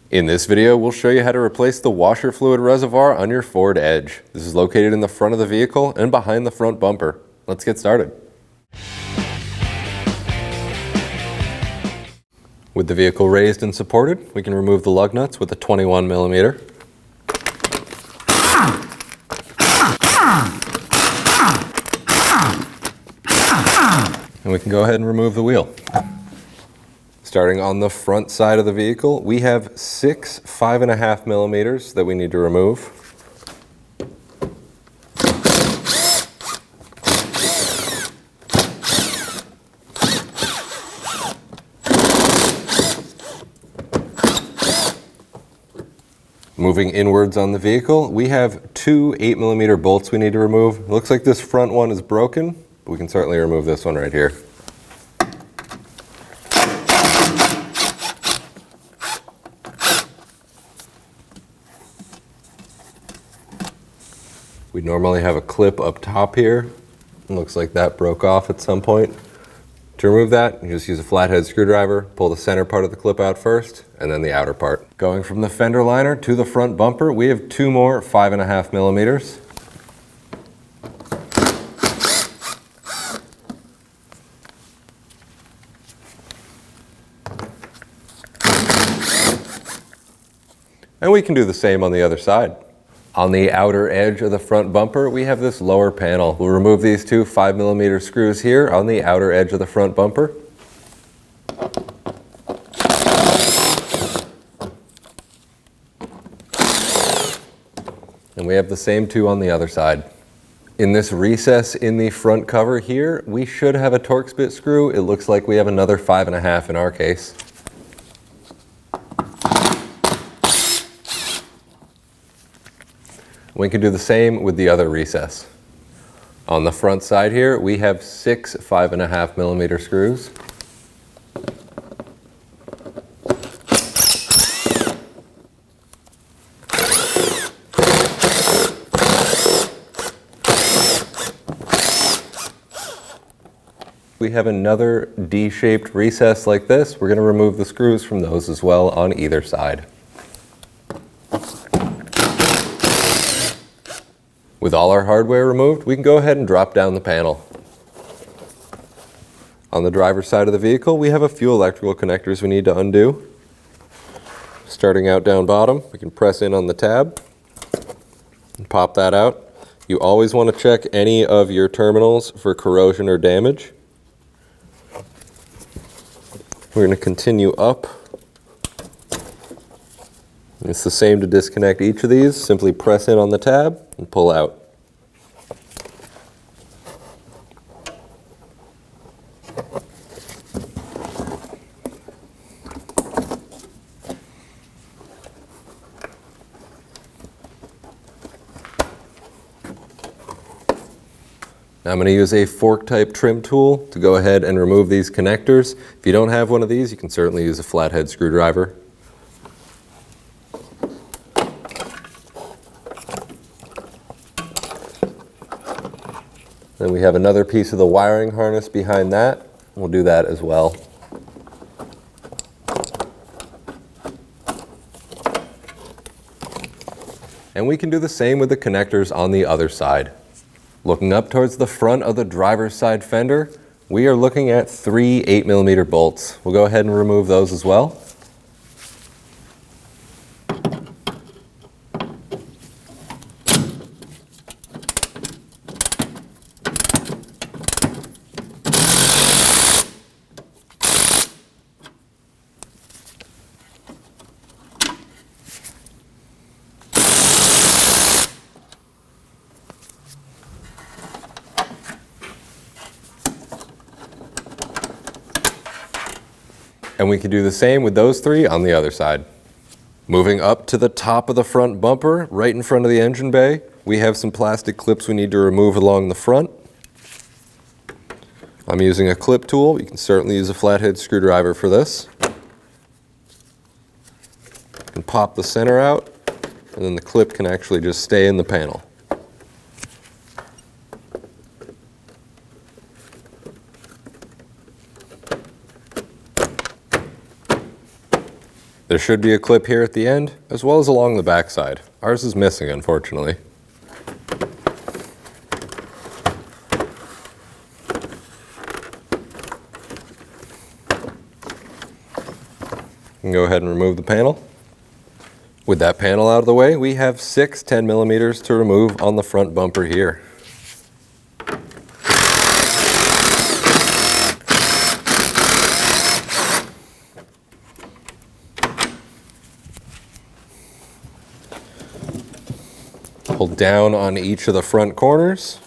In this video, we'll show you how to replace the washer fluid reservoir on your Ford Edge. This is located in the front of the vehicle and behind the front bumper. Let's get started. With the vehicle raised and supported, we can remove the lug nuts with a 21mm. And we can go ahead and remove the wheel. Starting on the front side of the vehicle, we have 6 5.5mm that we need to remove. Moving inwards on the vehicle, we have 2 8mm bolts we need to remove. It looks like this front one is broken, but we can certainly remove this one right here. We normally have a clip up top here. It looks like that broke off at some point. To remove that, you just use a flathead screwdriver, pull the center part of the clip out first, and then the outer part. Going from the fender liner to the front bumper, we have 2 more 5.5mm. And we can do the same on the other side. On the outer edge of the front bumper, we have this lower panel. We'll remove these 2 5mm screws here on the outer edge of the front bumper. And we have the same 2 on the other side. In this recess in the front cover here, we should have a Torx bit screw. It looks like we have another 5.5 in our case. We can do the same with the other recess. On the front side here, we have 6 5.5mm screws. We have another D-shaped recess like this. We're going to remove the screws from those as well on either side. With all our hardware removed, we can go ahead and drop down the panel. On the driver's side of the vehicle, we have a few electrical connectors we need to undo. Starting out down bottom, we can press in on the tab and pop that out. You always want to check any of your terminals for corrosion or damage. We're going to continue up. It's the same to disconnect each of these. Simply press in on the tab and pull out. Now I'm going to use a fork type trim tool to go ahead and remove these connectors. If you don't have one of these, you can certainly use a flathead screwdriver. Then we have another piece of the wiring harness behind that. We'll do that as well. And we can do the same with the connectors on the other side. Looking up towards the front of the driver's side fender, we are looking at 3 8mm bolts. We'll go ahead and remove those as well. And we can do the same with those 3 on the other side. Moving up to the top of the front bumper, right in front of the engine bay, we have some plastic clips we need to remove along the front. I'm using a clip tool. You can certainly use a flathead screwdriver for this. And pop the center out, and then the clip can actually just stay in the panel. There should be a clip here at the end, as well as along the back side. Ours is missing, unfortunately. You can go ahead and remove the panel. With that panel out of the way, we have 6 10mm to remove on the front bumper here. Pull down on each of the front corners.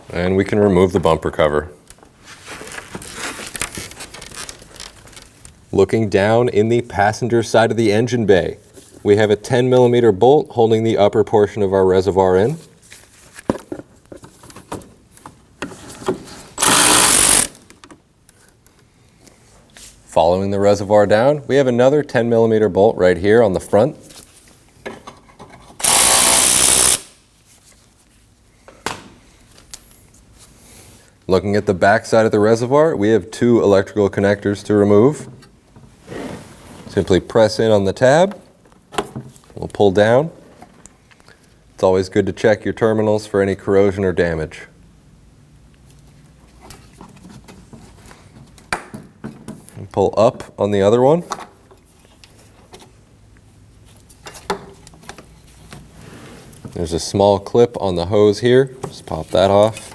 And we can remove the bumper cover. Looking down in the passenger side of the engine bay, we have a 10mm bolt holding the upper portion of our reservoir in. Following the reservoir down, we have another 10mm bolt right here on the front. Looking at the back side of the reservoir, we have 2 electrical connectors to remove. Simply press in on the tab. We'll pull down. It's always good to check your terminals for any corrosion or damage. And pull up on the other one. There's a small clip on the hose here. Just pop that off.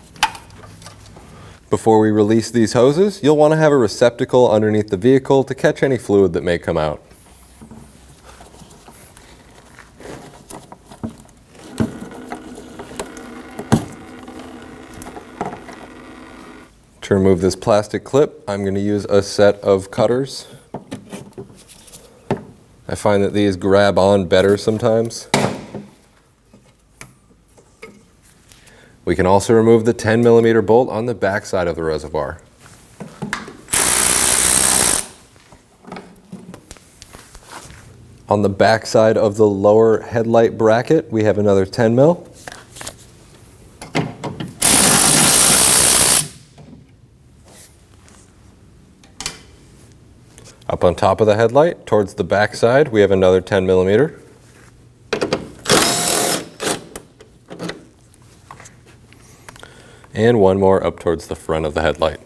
Before we release these hoses, you'll want to have a receptacle underneath the vehicle to catch any fluid that may come out. To remove this plastic clip, I'm going to use a set of cutters. I find that these grab on better sometimes. We can also remove the 10mm bolt on the back side of the reservoir. On the back side of the lower headlight bracket, we have another 10mm. Up on top of the headlight, towards the back side, we have another 10mm. And one more up towards the front of the headlight.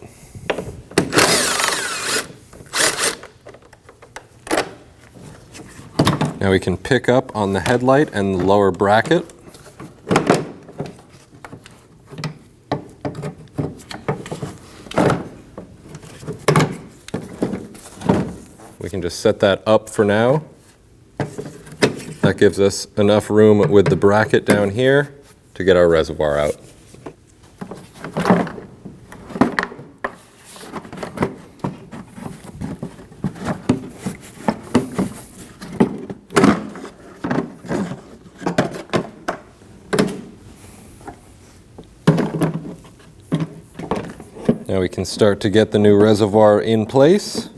Now we can pick up on the headlight and the lower bracket. We can just set that up for now. That gives us enough room with the bracket down here to get our reservoir out. Now we can start to get the new reservoir in place.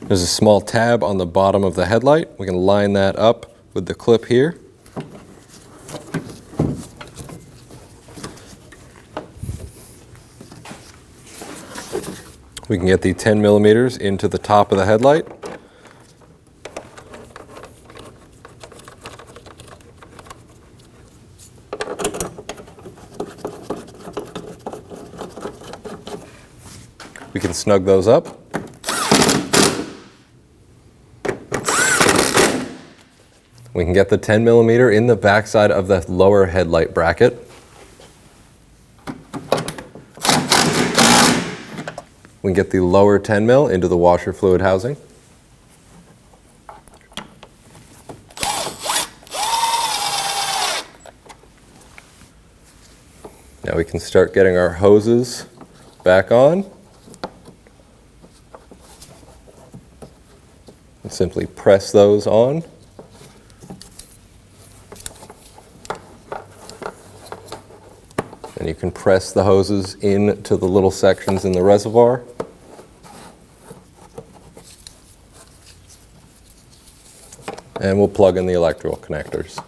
There's a small tab on the bottom of the headlight. We can line that up with the clip here. We can get the 10mm into the top of the headlight. We can snug those up. We can get the 10mm in the backside of the lower headlight bracket. We can get the lower 10mm into the washer fluid housing. Now we can start getting our hoses back on. And simply press those on. And you can press the hoses into the little sections in the reservoir. And we'll plug in the electrical connectors.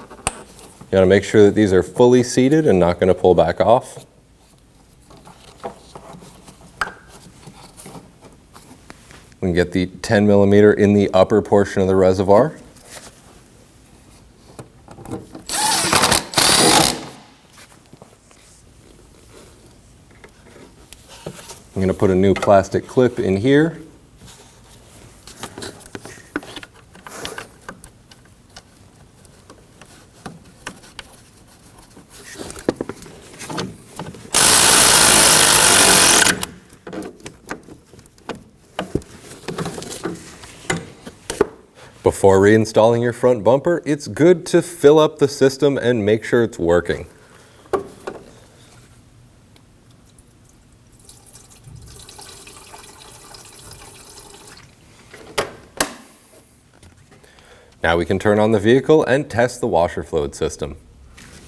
You gotta make sure that these are fully seated and not gonna pull back off. We can get the 10 millimeter in the upper portion of the reservoir. I'm going to put a new plastic clip in here. Before reinstalling your front bumper, it's good to fill up the system and make sure it's working. Now we can turn on the vehicle and test the washer fluid system.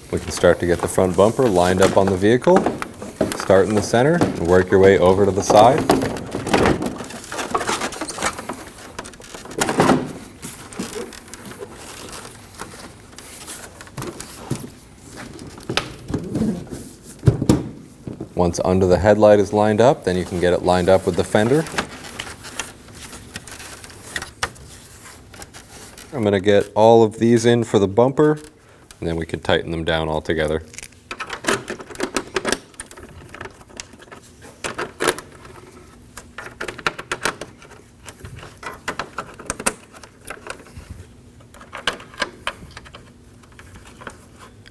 We can start to get the front bumper lined up on the vehicle. Start in the center and work your way over to the side. Once under the headlight is lined up, then you can get it lined up with the fender. I'm going to get all of these in for the bumper, and then we can tighten them down all together.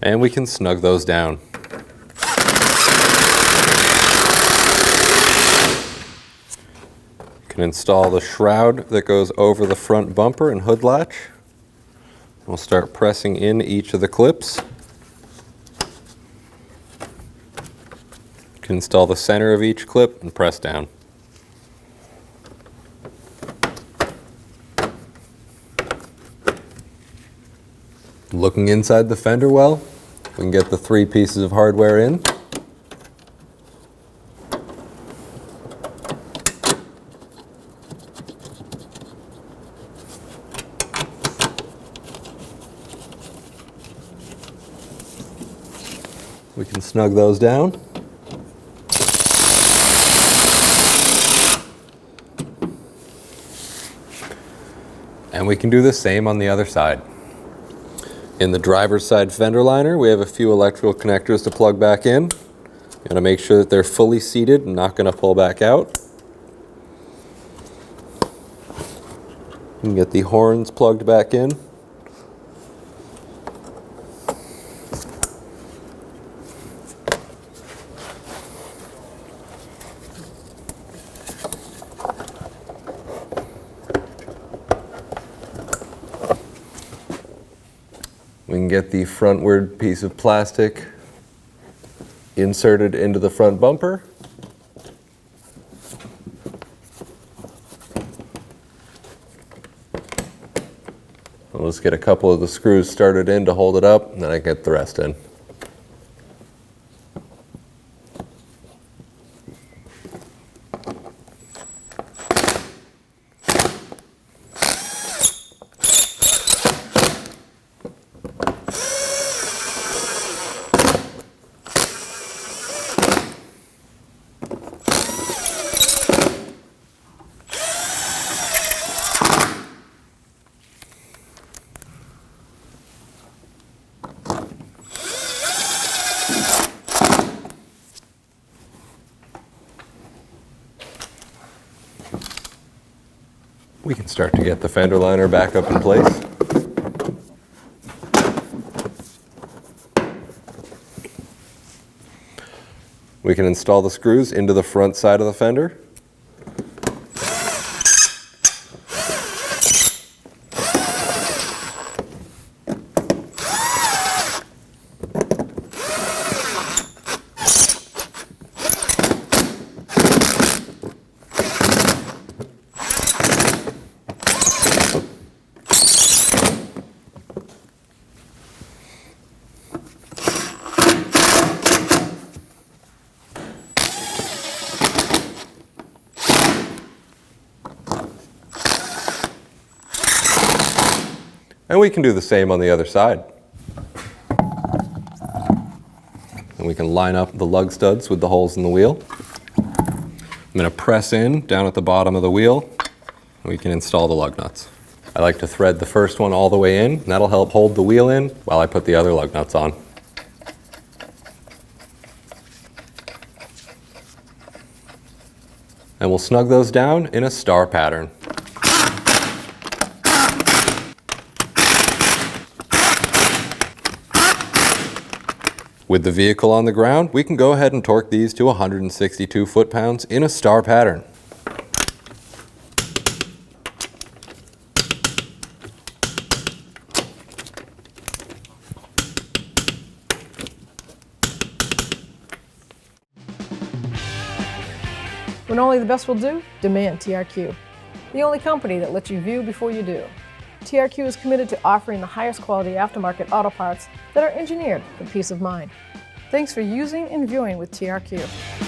And we can snug those down. You can install the shroud that goes over the front bumper and hood latch. We'll start pressing in each of the clips. You can install the center of each clip and press down. Looking inside the fender well, we can get the 3 pieces of hardware in. We can snug those down. And we can do the same on the other side. In the driver's side fender liner, we have a few electrical connectors to plug back in. You gotta make sure that they're fully seated and not gonna pull back out. You can get the horns plugged back in. We can get the frontward piece of plastic inserted into the front bumper. I'll just get a couple of the screws started in to hold it up, and then I get the rest in. We can start to get the fender liner back up in place. We can install the screws into the front side of the fender. And we can do the same on the other side. And we can line up the lug studs with the holes in the wheel. I'm going to press in down at the bottom of the wheel. And we can install the lug nuts. I like to thread the first one all the way in, and that'll help hold the wheel in while I put the other lug nuts on. And we'll snug those down in a star pattern. With the vehicle on the ground, we can go ahead and torque these to 162 foot-pounds in a star pattern. When only the best will do, demand TRQ. The only company that lets you view before you do. TRQ is committed to offering the highest quality aftermarket auto parts that are engineered for peace of mind. Thanks for using and viewing with TRQ.